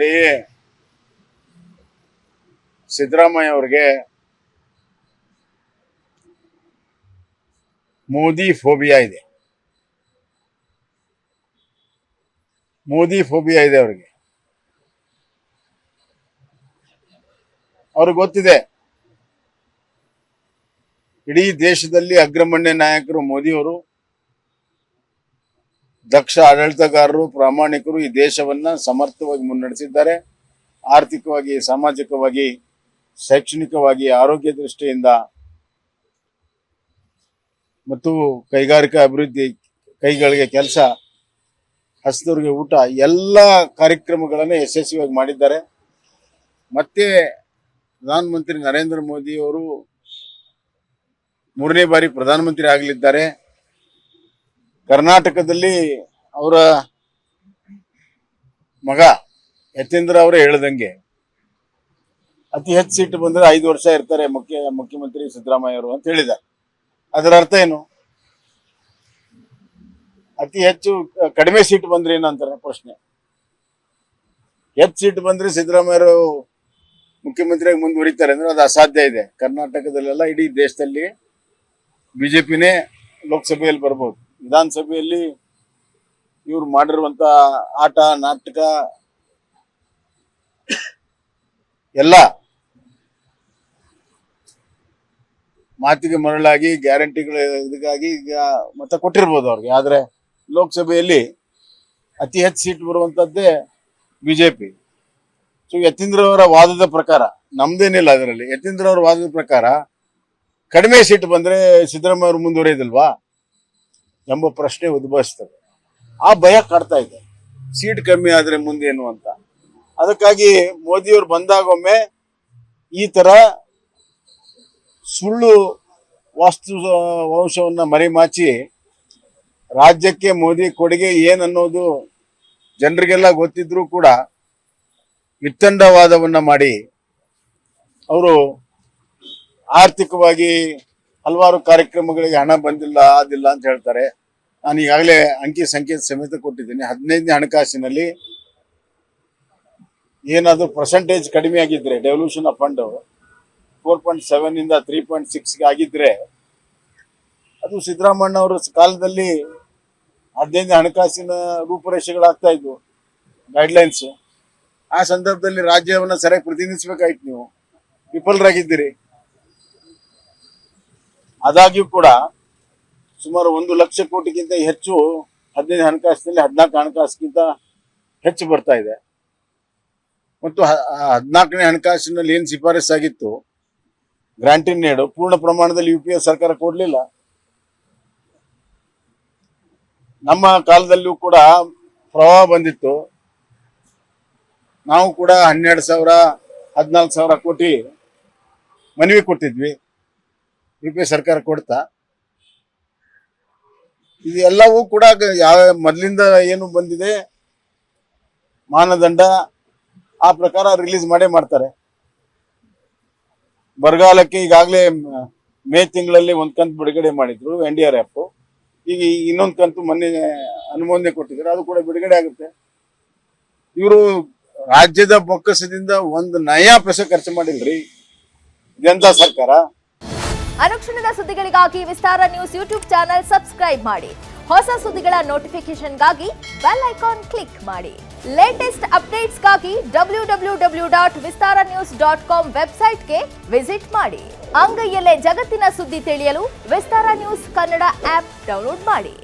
ನೋಡಿ, ಸಿದ್ದರಾಮಯ್ಯ ಅವರಿಗೆ ಮೋದಿ ಫೋಬಿಯಾ ಇದೆ. ಅವ್ರಿಗೆ ಗೊತ್ತಿದೆ, ಇಡೀ ದೇಶದಲ್ಲಿ ಅಗ್ರಗಣ್ಯ ನಾಯಕರು ಮೋದಿಯವರು, ದಕ್ಷ ಆಡಳಿತಗಾರರು, ಪ್ರಾಮಾಣಿಕರು ಈ ದೇಶವನ್ನ ಸಮರ್ಥವಾಗಿ ಮುನ್ನಡೆಸಿದ್ದಾರೆ. ಆರ್ಥಿಕವಾಗಿ, ಸಾಮಾಜಿಕವಾಗಿ, ಶೈಕ್ಷಣಿಕವಾಗಿ, ಆರೋಗ್ಯ ದೃಷ್ಟಿಯಿಂದ ಮತ್ತು ಕೈಗಾರಿಕಾ ಅಭಿವೃದ್ಧಿ, ಕೈಗಳಿಗೆ ಕೆಲಸ, ಹಸಿದವರಿಗೆ ಊಟ, ಎಲ್ಲ ಕಾರ್ಯಕ್ರಮಗಳನ್ನು ಯಶಸ್ವಿಯಾಗಿ ಮಾಡಿದ್ದಾರೆ. ಮತ್ತೆ ಪ್ರಧಾನಮಂತ್ರಿ ನರೇಂದ್ರ ಮೋದಿ ಅವರು 3ನೇ ಬಾರಿ ಪ್ರಧಾನಮಂತ್ರಿ ಆಗಲಿದ್ದಾರೆ. ಕರ್ನಾಟಕದಲ್ಲಿ ಅವರ ಮಗ ಯತೀಂದ್ರ ಅವರೇ ಹೇಳ್ದಂಗೆ ಅತಿ ಹೆಚ್ಚು ಸೀಟ್ ಬಂದ್ರೆ 5 ವರ್ಷ ಇರ್ತಾರೆ ಮುಖ್ಯಮಂತ್ರಿ ಸಿದ್ದರಾಮಯ್ಯ ಅವರು ಅಂತ ಹೇಳಿದ್ದಾರೆ. ಅದರ ಅರ್ಥ ಏನು? ಅತಿ ಹೆಚ್ಚು ಕಡಿಮೆ ಸೀಟ್ ಬಂದ್ರೆ ಏನಂತಾರೆ ಪ್ರಶ್ನೆ. ಹೆಚ್ಚು ಸೀಟ್ ಬಂದ್ರೆ ಸಿದ್ದರಾಮಯ್ಯರು ಮುಖ್ಯಮಂತ್ರಿಯಾಗಿ ಮುಂದುವರಿತಾರೆ ಅಂದ್ರೆ ಅದು ಅಸಾಧ್ಯ ಇದೆ. ಕರ್ನಾಟಕದಲ್ಲೆಲ್ಲ, ಇಡೀ ದೇಶದಲ್ಲಿ ಬಿಜೆಪಿನೇ ಲೋಕಸಭೆಯಲ್ಲಿ ಬರ್ಬೋದು. ವಿಧಾನಸಭೆಯಲ್ಲಿ ಇವ್ರು ಮಾಡಿರುವಂತ ಆಟ ನಾಟಕ ಎಲ್ಲ ಮಾತಿಗೆ ಮರಳಾಗಿ, ಗ್ಯಾರಂಟಿಗಳ ಇದಕ್ಕಾಗಿ ಈಗ ಮತ ಕೊಟ್ಟಿರ್ಬೋದು ಅವ್ರಿಗೆ. ಆದ್ರೆ ಲೋಕಸಭೆಯಲ್ಲಿ ಅತಿ ಹೆಚ್ಚು ಸೀಟ್ ಬರುವಂತದ್ದೇ ಬಿಜೆಪಿ. ಸೊ ಯತೀಂದ್ರ ಅವರ ವಾದದ ಪ್ರಕಾರ, ನಮ್ದೇನಿಲ್ಲ ಅದರಲ್ಲಿ, ಯತೀಂದ್ರ ಅವರ ವಾದದ ಪ್ರಕಾರ ಕಡಿಮೆ ಸೀಟ್ ಬಂದ್ರೆ ಸಿದ್ದರಾಮಯ್ಯ ಅವರು ಮುಂದುವರಿಯೋದಿಲ್ವಾ ಎಂಬ ಪ್ರಶ್ನೆ ಉದ್ಭವಿಸ್ತದೆ. ಆ ಭಯ ಕಾಡ್ತಾ ಇದೆ, ಸೀಟ್ ಕಮ್ಮಿ ಆದ್ರೆ ಮುಂದೇನು ಅಂತ. ಅದಕ್ಕಾಗಿ ಮೋದಿಯವರು ಬಂದಾಗೊಮ್ಮೆ ಈ ತರ ಸುಳ್ಳು ವಂಶವನ್ನ ಮರೆಮಾಚಿ ರಾಜ್ಯಕ್ಕೆ ಮೋದಿ ಕೊಡುಗೆ ಏನನ್ನೋದು ಜನರಿಗೆಲ್ಲ ಗೊತ್ತಿದ್ರೂ ಕೂಡ ವಿತ್ತಂಡವಾದವನ್ನ ಮಾಡಿ ಅವರು ಆರ್ಥಿಕವಾಗಿ ಹಲವಾರು ಕಾರ್ಯಕ್ರಮಗಳಿಗೆ ಹಣ ಬಂದಿಲ್ಲ, ಆದಿಲ್ಲ ಅಂತ ಹೇಳ್ತಾರೆ. ನಾನು ಈಗಾಗಲೇ ಅಂಕಿ ಸಂಖ್ಯೆ ಸಮೇತ ಕೊಟ್ಟಿದ್ದೀನಿ. 15ನೇ ಹಣಕಾಸಿನಲ್ಲಿ ಏನಾದರೂ ಪರ್ಸೆಂಟೇಜ್ ಕಡಿಮೆ ಆಗಿದ್ರೆ, ಡೆವಲ್ಯೂಷನ್ ಆಫ್ ಫಂಡ್ 4.7 ಇಂದ 3.6 ಆಗಿದ್ರೆ, ಅದು ಸಿದ್ದರಾಮಯ್ಯ ಅವರ ಕಾಲದಲ್ಲಿ 15ನೇ ಹಣಕಾಸಿನ ರೂಪುರೇಷೆಗಳಾಗ್ತಾ ಇದ್ವು, ಗೈಡ್ಲೈನ್ಸ್. ಆ ಸಂದರ್ಭದಲ್ಲಿ ರಾಜ್ಯವನ್ನ ಸರಿಯಾಗಿ ಪ್ರತಿನಿಧಿಸಬೇಕಾಯ್ತು. ನೀವು ವಿಫಲರಾಗಿದ್ದೀರಿ. ಆದಾಗ್ಯೂ ಕೂಡ ಸುಮಾರು 1 ಲಕ್ಷ ಕೋಟಿಗಿಂತ ಹೆಚ್ಚು 15ನೇ ಹಣಕಾಸಿನಲ್ಲಿ 14 ಹಣಕಾಸಿಗಿಂತ ಹೆಚ್ಚು ಬರ್ತಾ ಇದೆ. ಮತ್ತು 14ನೇ ಹಣಕಾಸಿನಲ್ಲಿ ಏನ್ ಶಿಫಾರಸ್ಸಾಗಿತ್ತು ಗ್ರಾಂಟಿನ್ ನೀಡು, ಪೂರ್ಣ ಪ್ರಮಾಣದಲ್ಲಿ UPA ಸರ್ಕಾರ ಕೊಡ್ಲಿಲ್ಲ. ನಮ್ಮ ಕಾಲದಲ್ಲೂ ಕೂಡ ಪ್ರವಾಹ ಬಂದಿತ್ತು. ನಾವು ಕೂಡ 12,000 14,000 ಕೋಟಿ ಮನವಿ ಕೊಟ್ಟಿದ್ವಿ, UPA ಸರ್ಕಾರ ಕೊಡ್ತಾ. ಇದೆಲ್ಲವೂ ಕೂಡ ಯಾವ ಮೊದಲಿಂದ ಏನು ಬಂದಿದೆ ಮಾನದಂಡ, ಆ ಪ್ರಕಾರ ರಿಲೀಸ್ ಮಾಡೇ ಮಾಡ್ತಾರೆ. ಬರಗಾಲಕ್ಕೆ ಈಗಾಗಲೇ ಮೇ ತಿಂಗಳಲ್ಲಿ 1 ಕಂತು ಬಿಡುಗಡೆ ಮಾಡಿದ್ರು NDRF. ಈಗ ಇನ್ನೊಂದು ಕಂತು ಮೊನ್ನೆ ಅನುಮೋದನೆ ಕೊಟ್ಟಿದ್ದಾರೆ, ಅದು ಕೂಡ ಬಿಡುಗಡೆ ಆಗುತ್ತೆ. ಇವರು ರಾಜ್ಯದ ಬೊಕ್ಕಸದಿಂದ 1 ನಯಾ ಪೈಸೆ ಖರ್ಚು ಮಾಡಿಲ್ರಿ ಜನತಾ ಸರ್ಕಾರ. ಅನುಕ್ಷಣದ ಸುದ್ದಿಗಳಿಗಾಗಿ ವಿಸ್ತಾರ ನ್ಯೂಸ್ ಯೂಟ್ಯೂಬ್ ಚಾನೆಲ್ ಸಬ್ಸ್ಕ್ರೈಬ್ ಮಾಡಿ. ಹೊಸ ಸುದ್ದಿಗಳ ನೋಟಿಫಿಕೇಶನ್ಗಾಗಿ ಬೆಲ್ ಐಕಾನ್ ಕ್ಲಿಕ್ ಮಾಡಿ. ಲೇಟೆಸ್ಟ್ ಅಪ್ಡೇಟ್ಸ್ಗಾಗಿ www.vistaranews.com ವೆಬ್ಸೈಟ್ಗೆ ವಿಸಿಟ್ ಮಾಡಿ. ಅಂಗೈಯಲ್ಲೇ ಜಗತ್ತಿನ ಸುದ್ದಿ ತಿಳಿಯಲು ವಿಸ್ತಾರ ನ್ಯೂಸ್ ಕನ್ನಡ ಆಪ್ ಡೌನ್ಲೋಡ್ ಮಾಡಿ.